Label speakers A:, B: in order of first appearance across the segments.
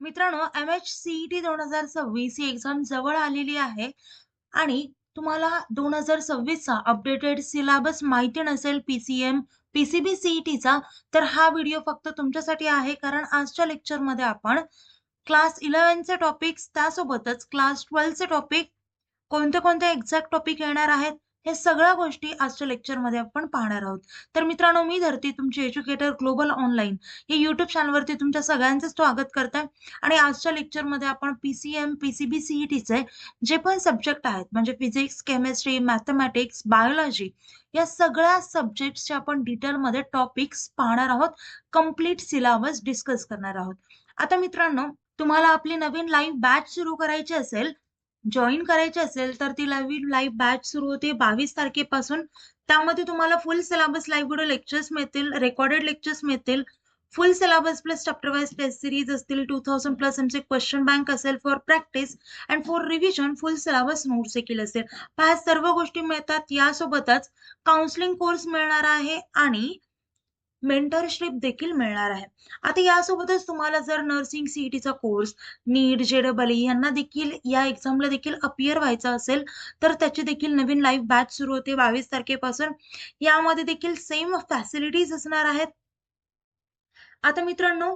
A: मित्रांनो, MHCET 2026 ही exam जवळ आलेली आहे आणि तुम्हाला 2026चा अपडेटेड सिलेबस माहिती नसेल PCB CETचा, तर हा व्हिडिओ फक्त तुमच्यासाठी आहे. कारण आजच्या लेक्चरमध्ये आपण क्लास 11चे टॉपिक्स त्यासोबतच क्लास 12चे टॉपिक कोणते एक्झॅक्ट टॉपिक येणार आहेत, हे सगळ्या गोष्टी आजच्या लेक्चरमध्ये आपण पाहणार आहोत. तर मित्रांनो, मी धरती तुमची एज्युकेटर ग्लोबल ऑनलाईन या YouTube चॅनलवरती तुमच्या सगळ्यांचं स्वागत करते आणि आजच्या लेक्चरमध्ये आपण PCB CETचे जे पण सब्जेक्ट आहेत म्हणजे फिजिक्स, केमिस्ट्री, मॅथेमॅटिक्स, बायोलॉजी या सगळ्या सब्जेक्ट्सचे आपण डिटेलमध्ये टॉपिक्स पाहणार आहोत. कंप्लीट सिलेबस डिस्कस करणार आहोत. आता मित्रांनो, तुम्हाला आपली नवीन लाईव्ह बॅच सुरू करायची असेल, जॉइन करायची असेल, तर ती लाईव्ह बॅच सुरू होते 22 तारखेपासून. त्यामध्ये तुम्हाला full syllabus live video lectures मिळतील, रेकॉर्डेड लेक्चर्स मिळतील, full syllabus plus chapter wise test series असतील, 2000 प्लस एमसी क्वेश्चन बँक असेल for practice and for revision, full syllabus notes देखील असेल. ह्या सर्व गोष्टी मिळतात. यासोबतच काउन्सिलिंग कोर्स मिळणार आहे आणि मेंटरशिप देखील मिळणार आहे. आता यासोबतच तुम्हाला जर नर्सिंग सीईटीचा कोर्स, नीट, JEE यांना देखील या एक्झामला देखील अपियर व्हायचं असेल, तर त्याची देखील नवीन लाईव्ह बॅच सुरू होते 22 तारखेपासून. यामध्ये देखील सेम फॅसिलिटीज असणार आहेत. आता मित्रांनो,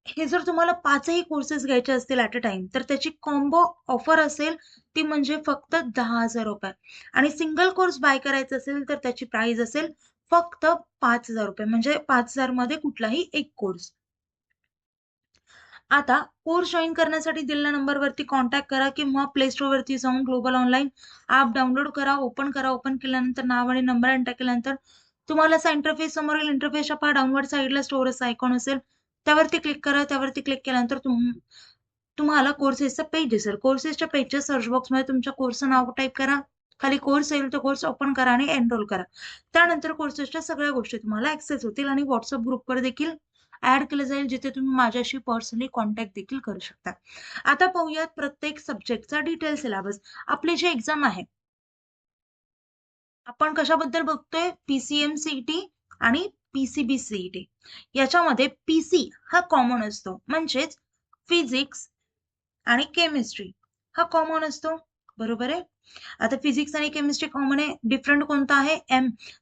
A: हे जर तुम्हाला 5ही कोर्सेस घ्यायचे असतील ॲट अ टाईम, तर त्याची कॉम्बो ऑफर असेल ती म्हणजे फक्त ₹10,000 आणि सिंगल कोर्स बाय करायचा असेल, तर त्याची प्राइस असेल फक्त ₹5,000 म्हणजे 5,000 मध्ये कुठलाही एक कोर्स. आता कोर्स जॉइन करण्यासाठी दिलेल्या नंबरवरती कॉन्टॅक्ट करा किंवा प्ले स्टोअरवरती जाऊन ग्लोबल ऑनलाईन ॲप डाउनलोड करा. ओपन करा. ओपन केल्यानंतर नाव आणि नंबर एंटर केल्यानंतर तुम्हाला असा इंटरफेस समोरील इंटरफेसच्या पहा डाउनवर्ड साईडला स्टोअर असा आयकॉन असेल. त्यावरती क्लिक करा. त्यावरती क्लिक केल्यानंतर तुम्हाला कोर्सेसचं पेज दिसेल. कोर्सेसच्या पेजच्या सर्च बॉक्समध्ये तुमच्या कोर्सचं नाव टाइप करा. खाली कोर्स येईल, तो कोर्स ओपन करा आणि एनरोल करा. त्यानंतर कोर्सेसच्या सगळ्या गोष्टी तुम्हाला ॲक्सेस होतील आणि WhatsApp ग्रुपवर देखील ॲड केलं जाईल, जिथे तुम्ही माझ्याशी पर्सनली कॉन्टॅक्ट देखील करू शकता. आता पाहूयात प्रत्येक सब्जेक्टचा डिटेल सिलेबस. आपली जी एक्झाम आहे, आपण कशाबद्दल बघतोय? PCM CET आणि PCB CET. याच्यामध्ये PC हा कॉमन असतो, म्हणजेच फिजिक्स आणि केमिस्ट्री हा कॉमन असतो. बरोबर आहे. आता फिजिक्स आणि केमिस्ट्री कॉमन आहे. डिफरंट कोणता आहे?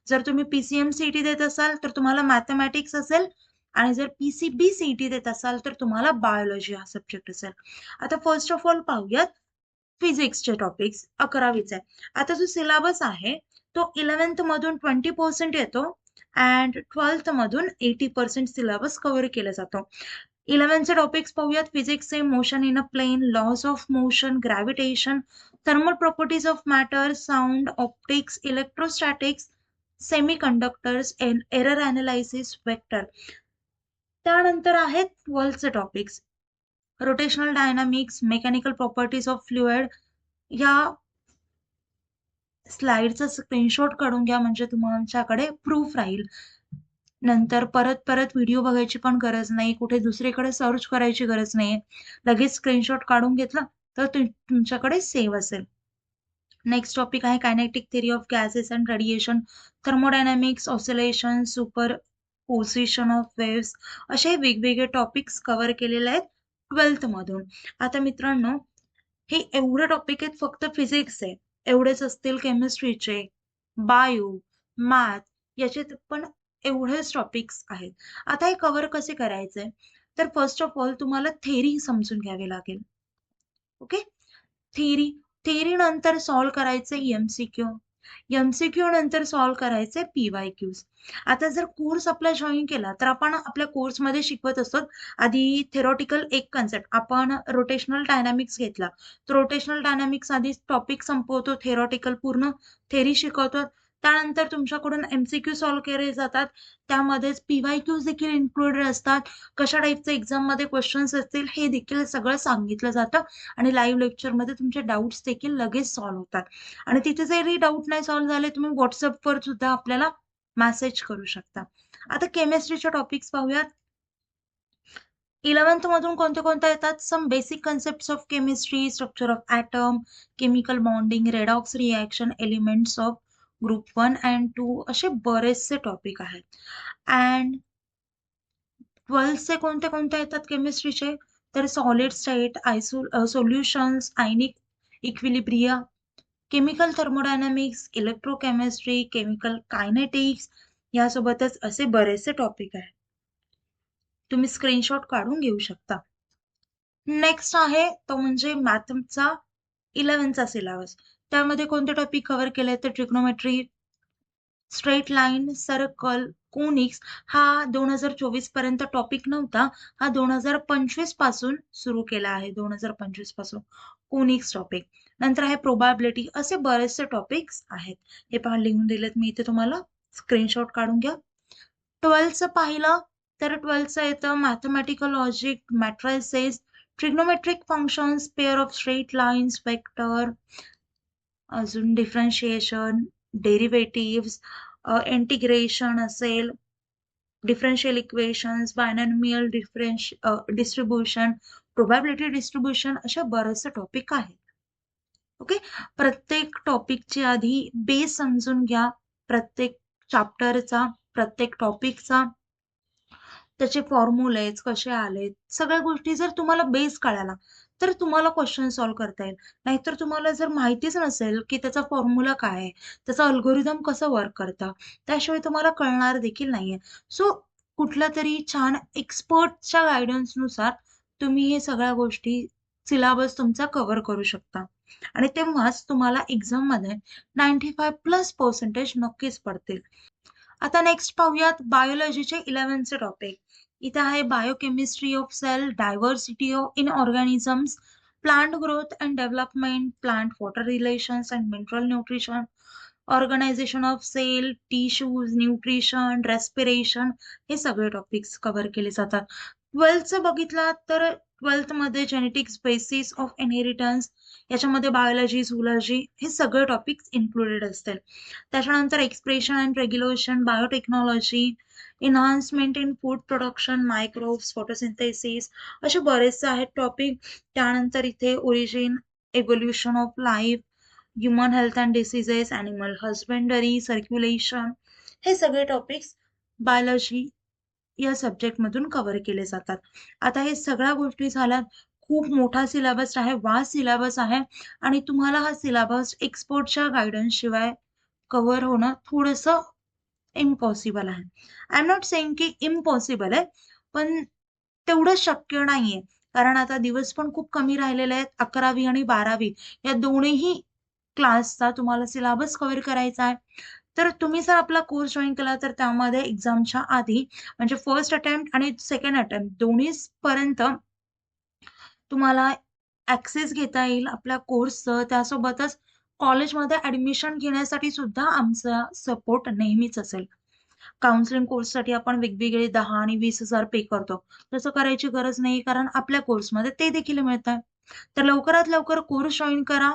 A: जर तुम्ही PCM CET देत असाल, तर तुम्हाला मॅथेमॅटिक्स असेल आणि जर PCB CET देत असाल, तर तुम्हाला बायोलॉजी हा सब्जेक्ट असेल. आता फर्स्ट ऑफ ऑल पाहूयात फिजिक्सचे टॉपिक्स. 11वीचे आहे. आता जो सिलेबस आहे तो 11th मधून 20% येतो अँड 12th मधून 80% सिलेबस कव्हर केला जातो. 11चे टॉपिक्स पाहूयात. फिजिक्सचे motion in a plane, laws of motion, gravitation, thermal properties of matter, sound, optics, electrostatics, semiconductors, error analysis, vector. त्यानंतर आहेत 12चे topics. Rotational dynamics, mechanical properties of fluid. या स्लाइडचा स्क्रीनशॉट काढून घ्या, म्हणजे तुमच्याकडे प्रूफ राहील. नंतर परत व्हिडिओ बघायची पण गरज नाही, कुठे दुसरीकडे सर्च करायची गरज नाही. लगेच स्क्रीनशॉट काढून घेतला तर तुमच्याकडे सेव्ह असेल. नेक्स्ट टॉपिक आहे kinetic theory of gases and radiation, thermodynamics, oscillation, super position of waves. असे वेगवेगळे टॉपिक्स कव्हर केलेले आहेत 12th मधून. आता मित्रांनो, हे एवढे टॉपिक आहेत फक्त फिजिक्सचे. एवढेच असतील केमिस्ट्रीचे, बायो, मॅथ याचे पण एवढेच टॉपिक्स आहेत. आता हे कव्हर कसे करायचे? तर फर्स्ट ऑफ ऑल तुम्हाला थेरी समजून घ्यावी लागेल. ओके. थेरी थेरी नंतर सॉल्व्ह करायचे MCQ. MCQ नंतर सॉल्व्ह करायचे PYQs. आता जर कोर्स आपला जॉईन केला, तर आपण आपल्या कोर्समध्ये शिकवत असतो आधी थेरॉटिकल एक कन्सेप्ट. आपण रोटेशनल डायनामिक्स घेतला, तर रोटेशनल डायनामिक्स आधी टॉपिक संपवतो, थेरॉटिकल पूर्ण थेरी शिकवतो. त्यानंतर तुमच्याकडून MCQ सॉल्व्ह केले जातात. त्यामध्येच PYQs देखील इन्क्लुडेड असतात. कशा टाईपचे एक्झाममध्ये क्वेश्चन्स असतील हे देखील सगळं सांगितलं जातं आणि लाईव्ह लेक्चरमध्ये तुमचे डाऊट्स देखील लगेच सॉल्व्ह होतात. आणि तिथे जरी डाऊट नाही सॉल्व्ह झाले, तुम्ही WhatsAppवर सुद्धा आपल्याला मेसेज करू शकता. आता केमिस्ट्रीचे टॉपिक्स पाहूयात. 11th मधून कोणते येतात? Some basic concepts of chemistry, structure of atom, chemical bonding, redox reaction, elements of group 1 and 2 असे बरेचसे टॉपिक आहेत. अँड 12th चे कोणते येतात केमिस्ट्रीचे? तर solid state, solutions, ionic equilibria, chemical thermodynamics, electrochemistry, chemical kinetics यासोबतच असे बरेचसे टॉपिक आहेत. तुम्ही स्क्रीनशॉट काढून घेऊ शकता. नेक्स्ट आहे तो म्हणजे मॅथचा 11चा सिलेबस. त्यामध्ये कोणते टॉपिक कव्हर केले तर trigonometry, straight line, circle, conics हा 2024 पर्यंत टॉपिक नव्हता. हा 2025 पासून सुरू केला आहे. 2025 पासून कोनिक्स टॉपिक. नंतर आहे प्रोबॅबिलिटी. असे बरेचसे टॉपिक्स आहेत. हे पहा लिहून दिलेत मी इथे, तुम्हाला स्क्रीनशॉट काढून घ्या. 12चं पाहिलं तर 12चं येतं mathematical logic, matrices, trigonometric functions, pair of straight lines, vector, अजून डिफरन्शिएशन, डेरिव्हेटिव्हज, इंटिग्रेशन असेल, differential equations, binomial distribution, probability distribution, अशा बरेचसे टॉपिक आहेत. ओके, प्रत्येक टॉपिकची आधी बेस समजून घ्या. प्रत्येक चॅप्टरचा, प्रत्येक टॉपिकचा, त्याचे फॉर्म्युलेज कसे आलेत, सगळ्या गोष्टी जर तुम्हाला बेस कळाला तर तुम्हाला क्वेश्चन सॉल्व्ह करता येईल. नाहीतर तुम्हाला जर माहितीच नसेल की त्याचा फॉर्म्युला काय आहे, त्याचा अल्गोरिदम कसं वर्क करतं, त्याशिवाय तुम्हाला कळणार देखील नाहीये. सो कुठल्या तरी छान एक्सपर्टच्या गायडन्सनुसार तुम्ही हे सगळ्या गोष्टी, सिलेबस तुमचा कव्हर करू शकता आणि तेव्हाच तुम्हाला एक्झाममध्ये 95+ पर्सेंटेज नक्कीच पडतील. आता नेक्स्ट पाहूयात बायोलॉजीचे 11चे टॉपिक. इथे आहे biochemistry of cell, diversity in organisms, plant growth and development, plant water relations and mineral nutrition, organisation of cell, tissues, nutrition, respiration, हे सगळे टॉपिक्स कव्हर केले जातात. 12चं बघितलं तर 12मध्ये जेनेटिक्स, बेसिस ऑफ इनहेरिटन्स, याच्यामध्ये बायोलॉजी, झुलॉजी हे सगळे टॉपिक्स इन्क्लुडेड असतील. त्याच्यानंतर expression and regulation, biotechnology, enhancement in food production, microbes, photosynthesis, असे बरेचसे आहेत टॉपिक. त्यानंतर इथे origin, evolution of life, human health and diseases, animal husbandry, circulation, हे सगळे टॉपिक्स बायोलॉजी या सब्जेक्टमधून कव्हर केले जातात. आता हे सगळ्या गोष्टी झाल्यात. खूप मोठा सिलेबस आहे, वास्ट सिलेबस आहे आणि तुम्हाला हा सिलेबस एक्सपर्टच्या गायडन्स शिवाय कव्हर होणं थोडंसं इम्पॉसिबल आहे. आय एम नॉट सेइंग की इम्पॉसिबल आहे, पण तेवढं शक्य नाहीये. कारण आता दिवस पण खूप कमी राहिलेले आहेत. 11वी आणि 12वी या दोन्हीही क्लासचा तुम्हाला सिलेबस कव्हर करायचा आहे. तर तुम्ही जर आपला कोर्स जॉईन केला तर त्यामध्ये एक्झामच्या आधी म्हणजे फर्स्ट अटेम्प्ट आणि सेकंड अटेम्प्ट दोन्ही पर्यंत तुम्हाला ऍक्सेस घेता येईल आपल्या कोर्सचं. त्यासोबतच कॉलेजमध्ये ऍडमिशन घेण्यासाठी सुद्धा आमचा सपोर्ट नेहमीच असेल. काउन्सिलिंग कोर्ससाठी आपण वेगवेगळे 10 आणि 20,000 पे करतो. तसं करायची गरज नाही, कारण आपल्या कोर्समध्ये ते देखील मिळतं. तर लवकरात लवकर कोर्स जॉईन करा.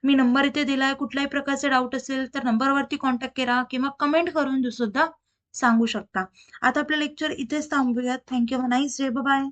A: मी नंबर इथे दिलाय. कुठल्याही प्रकारचे डाऊट असेल तर नंबरवरती कॉन्टॅक्ट करा किंवा कमेंट करून सुद्धा सांगू शकता. आता आपलं लेक्चर इथेच थांबूयात. Thank you. Nice day. Bye.